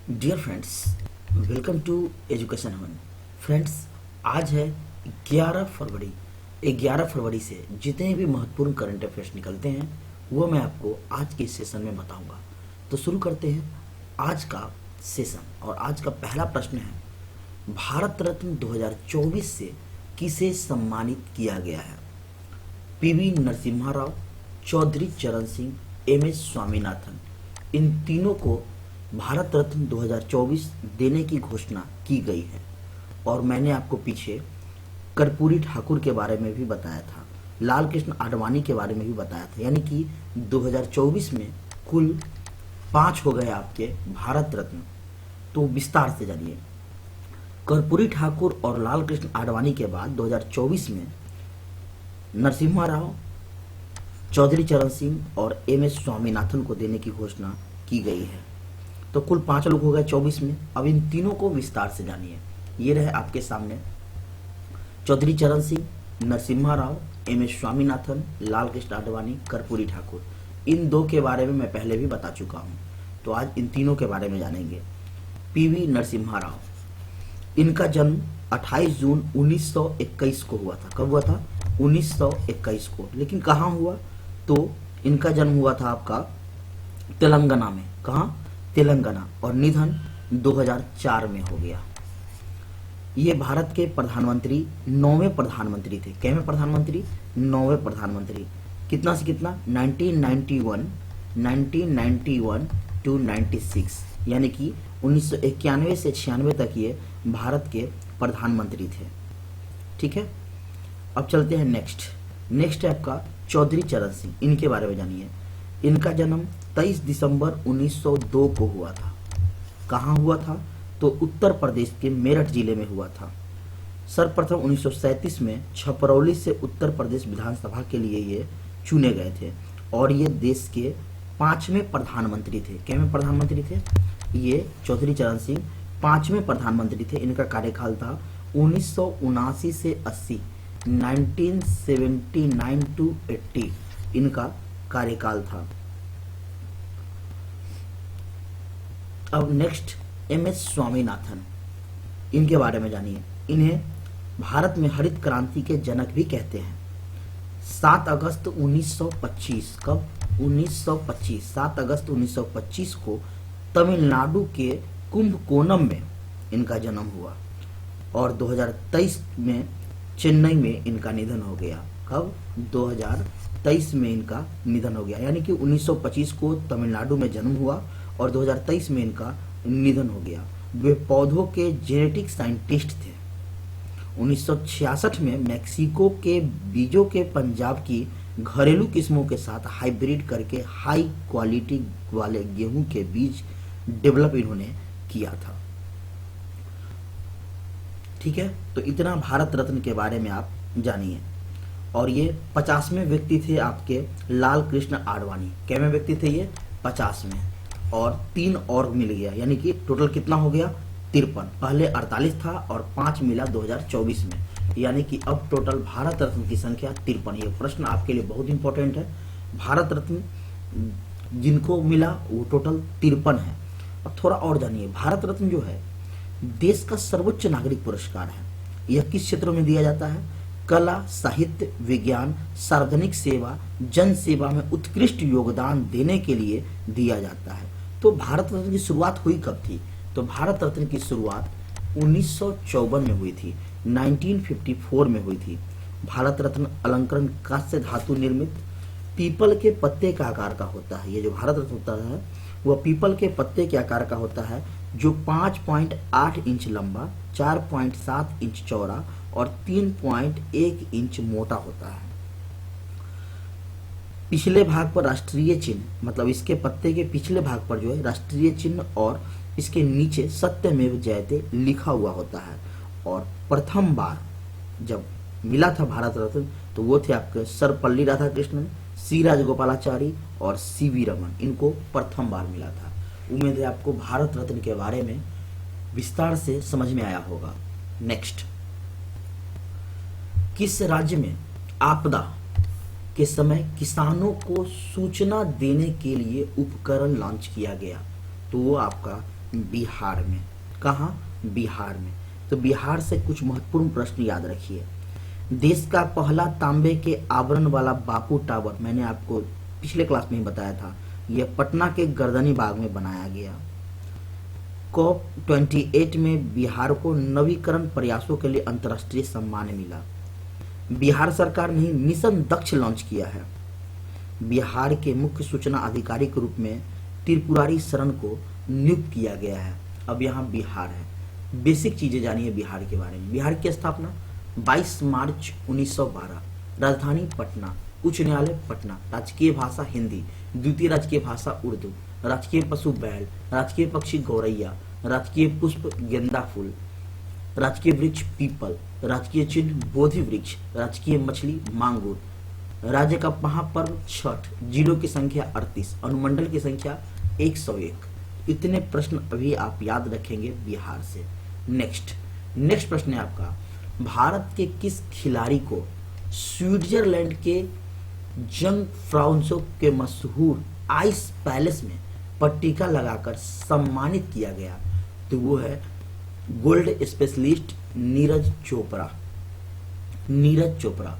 Dear friends, welcome to education Havan. Friends, आज है 11 फरवरी। 11 फरवरी से जितने भी महत्वपूर्ण करंट अफेयर्स निकलते हैं वो मैं आपको आज के इस सेशन में बताऊंगा। तो शुरू करते हैं आज का सेशन। और आज का पहला प्रश्न है, भारत रत्न 2024 से किसे सम्मानित किया गया है? पीवी नरसिम्हा राव, चौधरी चरण सिंह, एम.एस. स्वामीनाथन। इन तीनों को भारत रत्न 2024 देने की घोषणा की गई है। और मैंने आपको पीछे कर्पूरी ठाकुर के बारे में भी बताया था, लाल कृष्ण आडवाणी के बारे में भी बताया था। यानी कि 2024 में कुल 5 हो गए आपके भारत रत्न। तो विस्तार से जानिए। कर्पूरी ठाकुर और लाल कृष्ण आडवाणी के बाद 2024 में नरसिम्हा राव, चौधरी चरण सिंह और एम.एस. स्वामीनाथन को देने की घोषणा की गई है। तो कुल 5 लोग हो गए 24 में। अब इन तीनों को विस्तार से जानिए। ये रहे आपके सामने चौधरी चरण सिंह, नरसिम्हा राव, एम.एस. स्वामीनाथन, लाल कृष्ण आडवाणी, कर्पूरी ठाकुर। इन दो के बारे में मैं पहले भी बता चुका हूं। तो आज इन तीनों के बारे में जानेंगे। पीवी नरसिम्हा राव, इनका जन्म 28 जून 1921 को हुआ था। कब हुआ था? 1921 को। लेकिन कहाँ हुआ? तो इनका जन्म हुआ था आपका तेलंगाना में। कहाँ? तेलंगाना। और निधन 2004 में हो गया। ये भारत के प्रधानमंत्री 9वें प्रधानमंत्री थे। कैवें प्रधानमंत्री? 9वें प्रधानमंत्री। कितना से कितना? 1991 टू 96, यानी कि 1991 से 96 तक ये भारत के प्रधानमंत्री थे। ठीक है, अब चलते हैं नेक्स्ट है आपका चौधरी चरण सिंह। इनके बारे में जानिए। इनका जन्म 23 दिसंबर 1902 को हुआ था। कहाँ हुआ था? तो उत्तर प्रदेश के मेरठ जिले में हुआ था। सर्वप्रथम 1937 में छपरौली से उत्तर प्रदेश विधानसभा के लिए ये चुने गए थे। और ये देश के 5वें प्रधानमंत्री थे। कैवें प्रधानमंत्री थे? ये चौधरी चरण सिंह 5वें प्रधानमंत्री थे। इनका कार्यकाल था 1979 से 80, 1979 टू 80 इनका कार्यकाल था। अब नेक्स्ट एम.एस. स्वामीनाथन, इनके बारे में जानिए। इन्हें भारत में हरित क्रांति के जनक भी कहते हैं। 7 अगस्त 1925, कब? 1925, 7 अगस्त 1925 को तमिलनाडु के कुंभकोणम में इनका जन्म हुआ। और 2023 में चेन्नई में इनका निधन हो गया। कब? 2023 में इनका निधन हो गया। यानी कि 1925 को तमिलनाडु में जन्म हुआ और 2023 में इनका निधन हो गया। वे पौधों के जेनेटिक साइंटिस्ट थे। 1966 में मैक्सिको के बीजों के पंजाब की घरेलू किस्मों के साथ हाइब्रिड करके हाई क्वालिटी वाले गेहूं के बीज डेवलप इन्होंने किया था। ठीक है, तो इतना भारत रत्न के बारे में आप जानिए। और ये 50वें व्यक्ति थे आपके लाल कृष्ण आडवाणी। कैवें व्यक्ति थे ये? 50 में। और 3 और मिल गया, यानी कि टोटल कितना हो गया? 53। पहले 48 था और 5 मिला 2024 में। यानी कि अब टोटल भारत रत्न की संख्या 53। ये प्रश्न आपके लिए बहुत इंपॉर्टेंट है। भारत रत्न जिनको मिला वो टोटल 53 है। अब थोड़ा और जानिए। भारत रत्न जो है देश का सर्वोच्च नागरिक पुरस्कार है। यह किस क्षेत्रों में दिया जाता है? कला, साहित्य, विज्ञान, सार्वजनिक सेवा, जन सेवा में उत्कृष्ट योगदान देने के लिए दिया जाता है। तो भारत रत्न की शुरुआत हुई कब थी? तो भारत रत्न की शुरुआत 1954 में हुई थी, 1954 में हुई थी। भारत रत्न अलंकरण कांस्य धातु निर्मित पीपल के पत्ते का आकार का होता है। ये जो भारत रत्न होता है वह पीपल के पत्ते के आकार का होता है, जो 5.8 इंच लंबा, 4.7 इंच चौड़ा और 3.1 इंच मोटा होता है। पिछले भाग पर राष्ट्रीय चिन्ह, मतलब इसके पत्ते के पिछले भाग पर जो है राष्ट्रीय चिन्ह और इसके नीचे सत्यमेव जयते लिखा हुआ होता है। और प्रथम बार जब मिला था भारत रत्न तो वो थे आपके सर्वपल्ली राधाकृष्णन, सी राजगोपालाचारी और सी.वी. रमन। इनको प्रथम बार मिला था। उम्मीद है आपको भारत रत्न के बारे में विस्तार से समझ में आया होगा। नेक्स्ट, किस राज्य में आपदा के समय किसानों को सूचना देने के लिए उपकरण लॉन्च किया गया? तो वो आपका बिहार में। कहाँ? बिहार में। तो बिहार से कुछ महत्वपूर्ण प्रश्न याद रखिए। देश का पहला तांबे के आवरण वाला बापू टावर, मैंने आपको पिछले क्लास में ही बताया था, यह पटना के गर्दनी बाग में बनाया गया। COP 28 में बिहार को नवीकरण प्रयासों के लिए अंतर्राष्ट्रीय सम्मान मिला। बिहार सरकार ने मिशन दक्ष लॉन्च किया है। बिहार के मुख्य सूचना अधिकारी के रूप में त्रिपुरारी शरण को नियुक्त किया गया है। अब यहाँ बिहार है, बेसिक चीजें जानिए बिहार के बारे में। बिहार की स्थापना 22 मार्च 1912, राजधानी पटना, उच्च न्यायालय पटना, राजकीय भाषा हिंदी, द्वितीय राजकीय भाषा उर्दू, राजकीय पशु बैल, राजकीय पक्षी गौरैया, राजकीय पुष्प गेंदा फूल, राजकीय वृक्ष पीपल, राजकीय चिन्ह बोधि वृक्ष, राजकीय मछली मांगुर, राज्य का महापर्व छठ, जिलों की संख्या 38, अनुमंडल की संख्या 101। इतने प्रश्न अभी आप याद रखेंगे बिहार से। नेक्स्ट प्रश्न है आपका, भारत के किस खिलाड़ी को स्विट्जरलैंड के जंग फ्राउंसो के मशहूर आइस पैलेस में पट्टिका लगाकर सम्मानित किया गया? तो वो है गोल्ड स्पेशलिस्ट नीरज चोपड़ा। नीरज चोपड़ा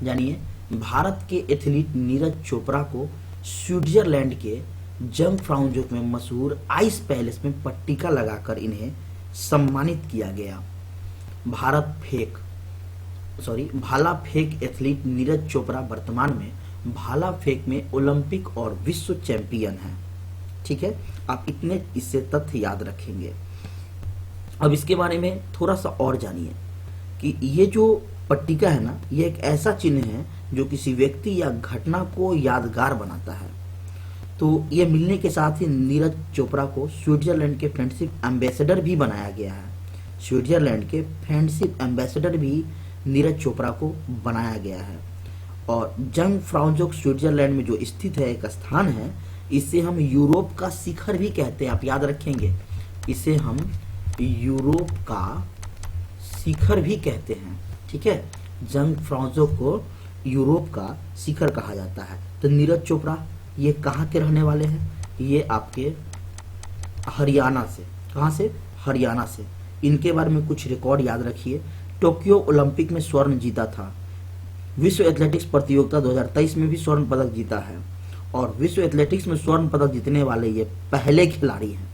जानिए, भारत के एथलीट नीरज चोपड़ा को स्विट्जरलैंड के जंग फ्राउंसो में मशहूर आइस पैलेस में पट्टिका लगाकर इन्हें सम्मानित किया गया। भाला फेंक एथलीट नीरज चोपड़ा वर्तमान में भाला फेंक में ओलंपिक और विश्व चैंपियन हैं। ठीक है, आप इतने इससे तथ्य याद रखेंगे। अब इसके बारे में थोड़ा सा और जानिए कि ये जो पट्टिका है ना, ये एक ऐसा चिन्ह है जो किसी व्यक्ति या घटना को यादगार बनाता है। तो ये मिलने के साथ ही नीरज चोपड़ा को स्विट्जरलैंड के फ्रेंडशिप एम्बेसडर भी बनाया गया है। स्विट्जरलैंड के फ्रेंडशिप एम्बेसडर भी नीरज चोपड़ा को बनाया गया है। और जंग फ्राउंसो स्विट्जरलैंड में जो स्थित है एक स्थान है, इसे हम यूरोप का शिखर भी कहते हैं। आप याद रखेंगे, इसे हम यूरोप का शिखर भी कहते हैं। ठीक है, जंग फ्राउंसो को यूरोप का शिखर कहा जाता है। तो नीरज चोपड़ा ये कहाँ के रहने वाले हैं? ये आपके हरियाणा से। कहाँ से? हरियाणा से। इनके बारे में कुछ रिकॉर्ड याद रखिए। टोक्यो ओलंपिक में स्वर्ण जीता था। विश्व एथलेटिक्स प्रतियोगिता 2023 में भी स्वर्ण पदक जीता है और विश्व एथलेटिक्स में स्वर्ण पदक जीतने वाले ये पहले खिलाड़ी हैं।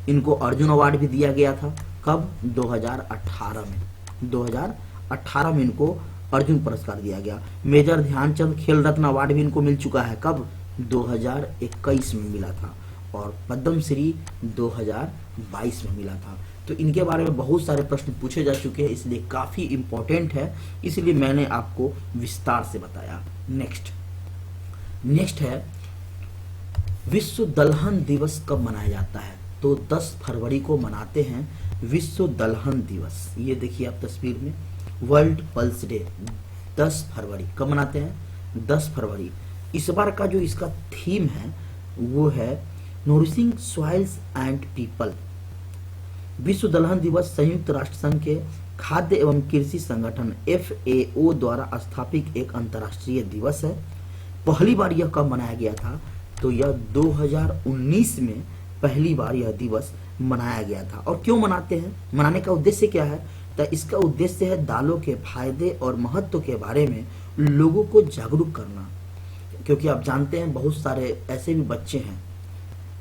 इनको अर्जुन अवार्ड भी दिया गया था। कब? 2018 में। 2018 में इनको अर्जुन पुरस्कार दिया गया। मेजर ध्यानचंद खेल रत्न अवार्ड भी इनको मिल चुका है। कब? 2021 में मिला था। और पद्मश्री 2022 में मिला था। तो इनके बारे में बहुत सारे प्रश्न पूछे जा चुके हैं, इसलिए काफी इंपॉर्टेंट है, इसलिए मैंने आपको विस्तार से बताया। नेक्स्ट है, विश्व दलहन दिवस कब मनाया जाता है? तो 10 फरवरी को मनाते हैं विश्व दलहन दिवस। ये देखिए आप तस्वीर में, वर्ल्ड पल्स डे 10 फरवरी। कब मनाते हैं? 10 फरवरी। इस बार का जो इसका थीम है वो है नोरिशिंग सॉइल्स एंड पीपल। विश्व दलहन दिवस संयुक्त राष्ट्र संघ के खाद्य एवं कृषि संगठन FAO द्वारा स्थापित एक अंतर्राष्ट्रीय दिवस है। पहली बार यह कब मनाया गया था? तो यह 2019 में पहली बार यह दिवस मनाया गया था। और क्यों मनाते हैं? मनाने का उद्देश्य क्या है? तो इसका उद्देश्य है दालों के फायदे और महत्व के बारे में लोगों को जागरूक करना। क्योंकि आप जानते हैं बहुत सारे ऐसे भी बच्चे हैं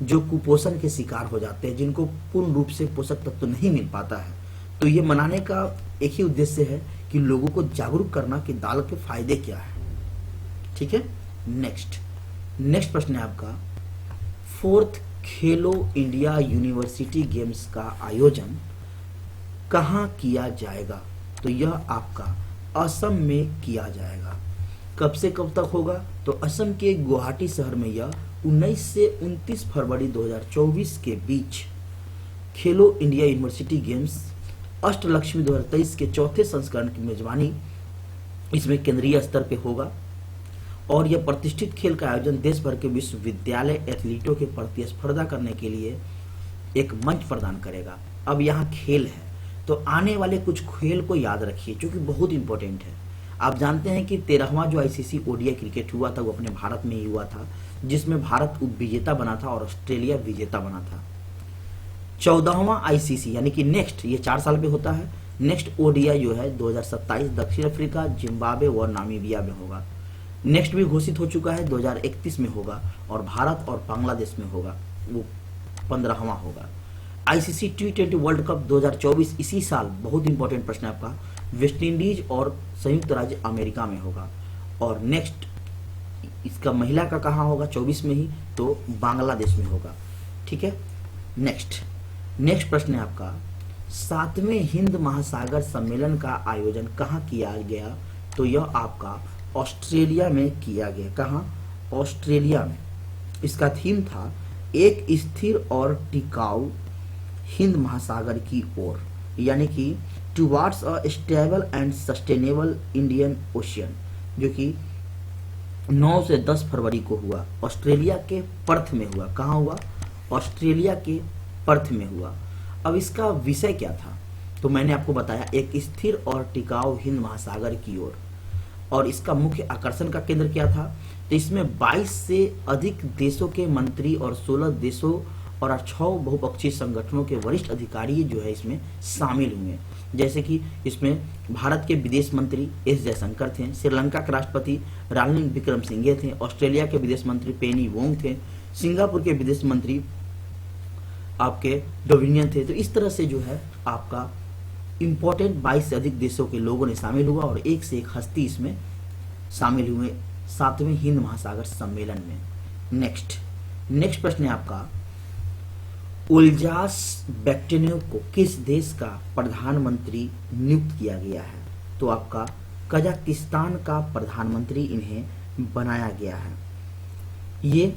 जो कुपोषण के शिकार हो जाते हैं, जिनको पूर्ण रूप से पोषक तत्व नहीं मिल पाता है। तो ये मनाने का एक ही उद्देश्य है कि लोगों को जागरूक करना कि दाल के फायदे क्या है। ठीक है, नेक्स्ट प्रश्न है आपका, 4th खेलो इंडिया यूनिवर्सिटी गेम्स का आयोजन कहाँ किया जाएगा? तो यह आपका असम में किया जाएगा। कब से कब तक होगा? तो असम के गुवाहाटी शहर में यह 19 से 29 फरवरी 2024 के बीच खेलो इंडिया यूनिवर्सिटी गेम्स अष्टलक्ष्मी 2023 के चौथे संस्करण की मेजबानी इसमें केंद्रीय स्तर पे होगा। और यह प्रतिष्ठित खेल का आयोजन देश भर के विश्वविद्यालय एथलीटों के प्रतिस्पर्धा करने के लिए एक मंच प्रदान करेगा। अब यहाँ खेल है, तो आने वाले कुछ खेल को याद रखिए जो कि बहुत इंपॉर्टेंट है। आप जानते हैं कि 13वां जो ICC ODI क्रिकेट हुआ था वो अपने भारत में ही हुआ था, जिसमें भारत उप विजेता बना था और ऑस्ट्रेलिया विजेता बना था। 14वां आईसीसी यानी कि नेक्स्ट, ये 4 साल पे होता है। नेक्स्ट ओडीआई जो है 2027 दक्षिण अफ्रीका, जिम्बाब्वे और नामीबिया में होगा। नेक्स्ट भी घोषित हो चुका है, 2031 में होगा और भारत और बांग्लादेश में होगा, वो 15वां होगा। आईसीसी T20 वर्ल्ड कप 2024 इसी साल, बहुत इंपॉर्टेंट प्रश्न है आपका, वेस्ट इंडीज और संयुक्त राज्य अमेरिका में होगा। और नेक्स्ट इसका महिला का कहाँ होगा, 24 में ही, तो बांग्लादेश में होगा। ठीक है। नेक्स्ट प्रश्न है आपका, 7वें हिंद महासागर सम्मेलन का आयोजन कहाँ किया गया, तो यह आपका ऑस्ट्रेलिया में किया गया। कहाँ, ऑस्ट्रेलिया में। इसका थीम था एक स्थिर और टिकाऊ हिंद महासागर की ओर, यानी कि towards a stable and sustainable Indian ocean, जो कि 9 से 10 फरवरी को हुआ। ऑस्ट्रेलिया के पर्थ में हुआ। कहाँ हुआ, ऑस्ट्रेलिया के पर्थ में हुआ। अब इसका विषय क्या था, तो मैंने आपको बताया एक स्थिर और टिकाऊ हिंद महासागर की ओर। और इसका मुख्य आकर्षण का केंद्र क्या था, तो इसमें 22 से अधिक देशों के मंत्री और 16 देशों और 6 बहुपक्षीय संगठनों के वरिष्ठ अधिकारी जो है इसमें शामिल हुए। जैसे कि इसमें भारत के विदेश मंत्री एस जयशंकर थे, श्रीलंका के राष्ट्रपति रानिल विक्रमसिंघे थे, ऑस्ट्रेलिया के विदेश मंत्री पेनी वोंग थे, सिंगापुर के विदेश मंत्री आपके डोमिनियन थे। तो इस तरह से जो है आपका इंपॉर्टेंट 22 से अधिक देशों के लोगों ने शामिल हुआ और एक से एक हस्ती इसमें शामिल हुए 7वें हिंद महासागर सम्मेलन में। नेक्स्ट प्रश्न है आपका, उल्जास बैक्टेनियो को किस देश का प्रधानमंत्री नियुक्त किया गया है, तो आपका कजाकिस्तान का प्रधानमंत्री इन्हें बनाया गया है। ये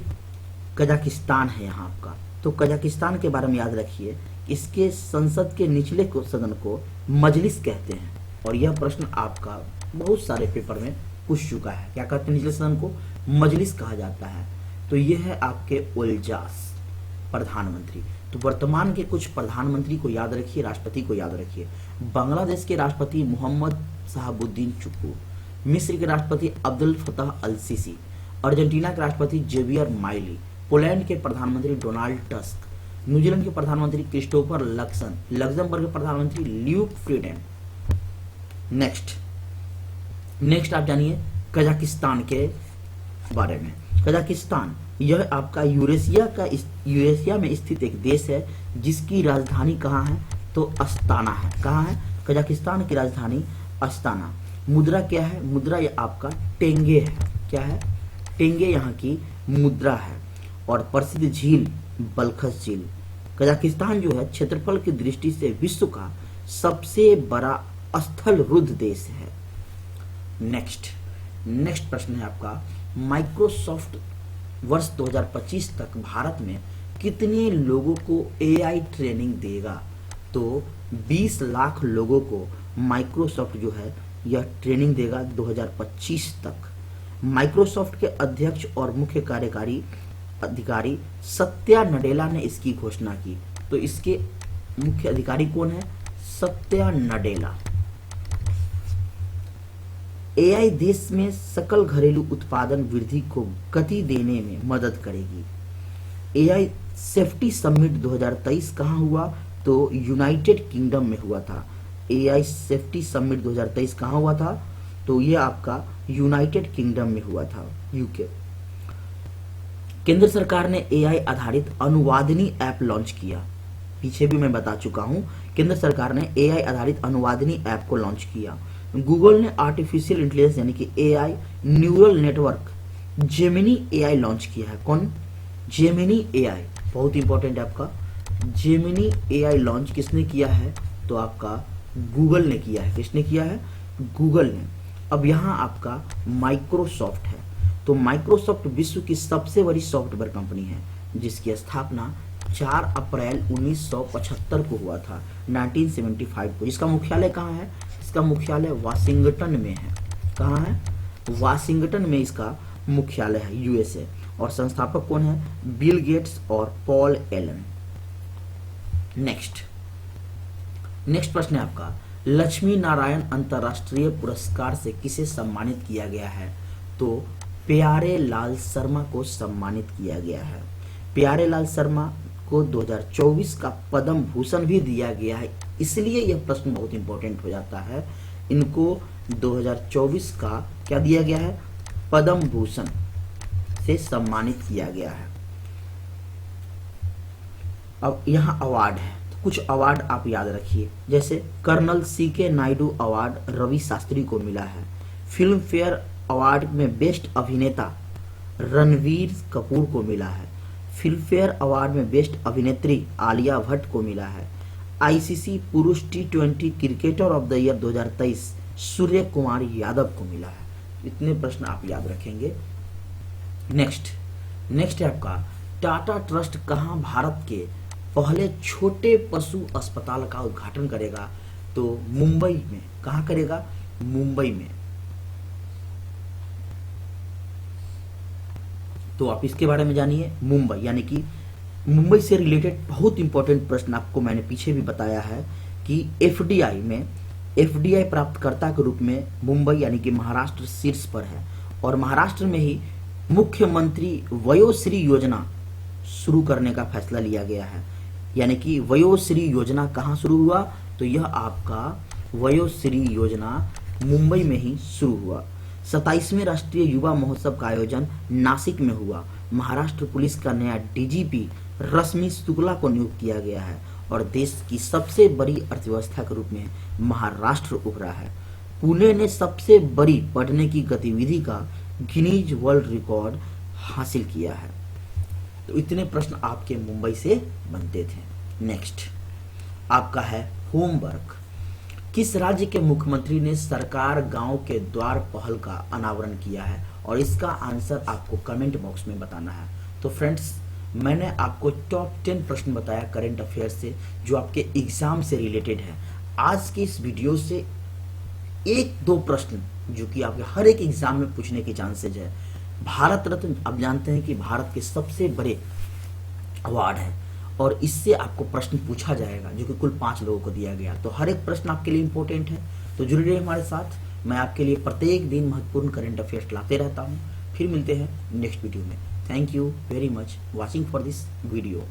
कजाकिस्तान है यहाँ आपका। तो कजाकिस्तान के बारे में याद रखिए, इसके संसद के निचले सदन को मजलिस कहते हैं। और यह प्रश्न आपका बहुत सारे पेपर में पूछ चुका है, क्या कहते हैं निचले सदन को, मजलिस कहा जाता है। तो यह है आपके उल्जास प्रधानमंत्री। तो वर्तमान के कुछ प्रधानमंत्री को याद रखिए, राष्ट्रपति को याद रखिए। बांग्लादेश के राष्ट्रपति मोहम्मद शाहबुद्दीन चुक्कू, मिस्र के राष्ट्रपति अब्दुल फतह अल सीसी, अर्जेंटीना के राष्ट्रपति जेवियर माइली, पोलैंड के प्रधानमंत्री डोनाल्ड टस्क, न्यूजीलैंड के प्रधानमंत्री क्रिस्टोफर लक्सन, लग्जमबर्ग के प्रधानमंत्री ल्यूक फ्रीडेन। नेक्स्ट आप जानिए कजाकिस्तान के बारे में। कजाकिस्तान यह आपका यूरेशिया में स्थित एक देश है जिसकी राजधानी कहाँ है, तो अस्ताना है। कहाँ है, कजाकिस्तान की राजधानी अस्ताना। मुद्रा क्या है, मुद्रा ये आपका टेंगे है। क्या है, टेंगे यहाँ की मुद्रा है। और प्रसिद्ध झील बलखस झील। कजाकिस्तान जो है क्षेत्रफल की दृष्टि से विश्व का सबसे बड़ा स्थल रुद्ध देश है। नेक्स्ट प्रश्न है आपका, माइक्रोसॉफ्ट वर्ष 2025 तक भारत में कितने लोगों को एआई ट्रेनिंग देगा, तो 20 लाख लोगों को माइक्रोसॉफ्ट जो है यह ट्रेनिंग देगा 2025 तक। माइक्रोसॉफ्ट के अध्यक्ष और मुख्य कार्यकारी अधिकारी सत्या नडेला ने इसकी घोषणा की। तो इसके मुख्य अधिकारी कौन है, सत्या नडेला। एआई देश में सकल घरेलू उत्पादन वृद्धि को गति देने में मदद करेगी। एआई सेफ्टी समिट 2023 कहाँ हुआ, तो यूनाइटेड किंगडम में हुआ था। एआई सेफ्टी समिट 2023 कहाँ हुआ था, तो ये आपका यूनाइटेड किंगडम में हुआ था, यूके। केंद्र सरकार ने एआई आधारित अनुवादनी ऐप लॉन्च किया। पीछे भी मैं बता चुका हूं, केंद्र सरकार ने एआई आधारित अनुवादनी ऐप को लॉन्च किया। गूगल ने आर्टिफिशियल इंटेलिजेंस यानी कि AI neural network Gemini AI launch किया है। कौन, जेमिनी एआई, बहुत इंपॉर्टेंट है आपका। जेमिनी एआई लॉन्च किसने किया है, तो आपका गूगल ने किया है। किसने किया है, गूगल ने। अब यहाँ आपका माइक्रोसॉफ्ट है। तो माइक्रोसॉफ्ट विश्व की सबसे बड़ी सॉफ्टवेयर कंपनी है जिसकी स्थापना 4 अप्रैल 1975 को हुआ था, 1975 को। इसका मुख्यालय कहाँ है, इसका मुख्यालय वाशिंगटन में है। कहाँ है, वाशिंगटन में इसका मुख्यालय है, यूएसए। और संस्थापक कौन है, बिल गेट्स और पॉल एलन। नेक्स्ट प्रश्न है आपका, लक्ष्मी नारायण अंतर्राष्ट्रीय पुरस्कार से किसे सम्मानित किया गया है, तो प्यारे लाल शर्मा को सम्मानित किया गया है। प्यारे लाल शर्मा को 2024 का पद्म भूषण भी दिया गया है, इसलिए यह प्रश्न बहुत इंपॉर्टेंट हो जाता है। इनको 2024 का क्या दिया गया है, पद्म भूषण से सम्मानित किया गया है। अब यहाँ अवार्ड है, तो कुछ अवार्ड आप याद रखिए, जैसे colonel CK Naidu award Ravi Shastri को मिला है। फिल्म फेयर अवार्ड में बेस्ट अभिनेता रणवीर कपूर को मिला है। फिल्म फेयर अवार्ड में बेस्ट अभिनेत्री आलिया भट्ट को मिला है। ICC पुरुष T20 cricketer of the year 2023 Suryakumar Yadav को मिला है। इतने प्रश्न आप याद रखेंगे। नेक्स्ट है आपका, टाटा ट्रस्ट कहाँ भारत के पहले छोटे पशु अस्पताल का उद्घाटन करेगा? तो मुंबई में। कहाँ करेगा? मुंबई में। तो आप इसके बारे में जानिए, मुंबई, यानी कि मुंबई से रिलेटेड बहुत इंपॉर्टेंट प्रश्न आपको मैंने पीछे भी बताया है कि FDI प्राप्तकर्ता के रूप में मुंबई यानी कि महाराष्ट्र शीर्ष पर है, और महाराष्ट्र में ही मुख्यमंत्री वयोश्री योजना शुरू करने का फैसला लिया गया है। यानी कि वयोश्री योजना कहाँ शुरू हुआ? तो यह आपका वयोश्री योजना मुंबई में ही शुरू हुआ। 27वें राष्ट्रीय युवा महोत्सव का आयोजन नासिक में हुआ। महाराष्ट्र पुलिस का नया DGP रश्मि शुक्ला को नियुक्त किया गया है, और देश की सबसे बड़ी अर्थव्यवस्था के रूप में महाराष्ट्र उभरा है। पुणे ने सबसे बड़ी पढ़ने की गतिविधि का गिनीज वर्ल्ड रिकॉर्ड हासिल किया है। तो इतने प्रश्न आपके मुंबई से बनते थे। नेक्स्ट आपका है होमवर्क। किस राज्य के मुख्यमंत्री ने सरकार गांव के द्वार पहल का अनावरण किया है? और इसका आंसर आपको कमेंट बॉक्स में बताना है। तो फ्रेंड्स, मैंने आपको टॉप 10 प्रश्न बताया करंट अफेयर से, जो आपके एग्जाम से रिलेटेड है। आज की इस वीडियो से 1-2 प्रश्न जो कि आपके हर एक एग्जाम में पूछने की चांसेज है। भारत रत्न आप जानते हैं कि भारत के सबसे बड़े अवार्ड है, और इससे आपको प्रश्न पूछा जाएगा, जो कि कुल 5 लोगों को दिया गया। तो हर एक प्रश्न आपके लिए इंपॉर्टेंट है, तो जुड़े रहिए हमारे साथ। मैं आपके लिए प्रत्येक दिन महत्वपूर्ण करंट अफेयर्स लाते रहता हूँ। फिर मिलते हैं नेक्स्ट वीडियो में। Thank you very much watching for this video.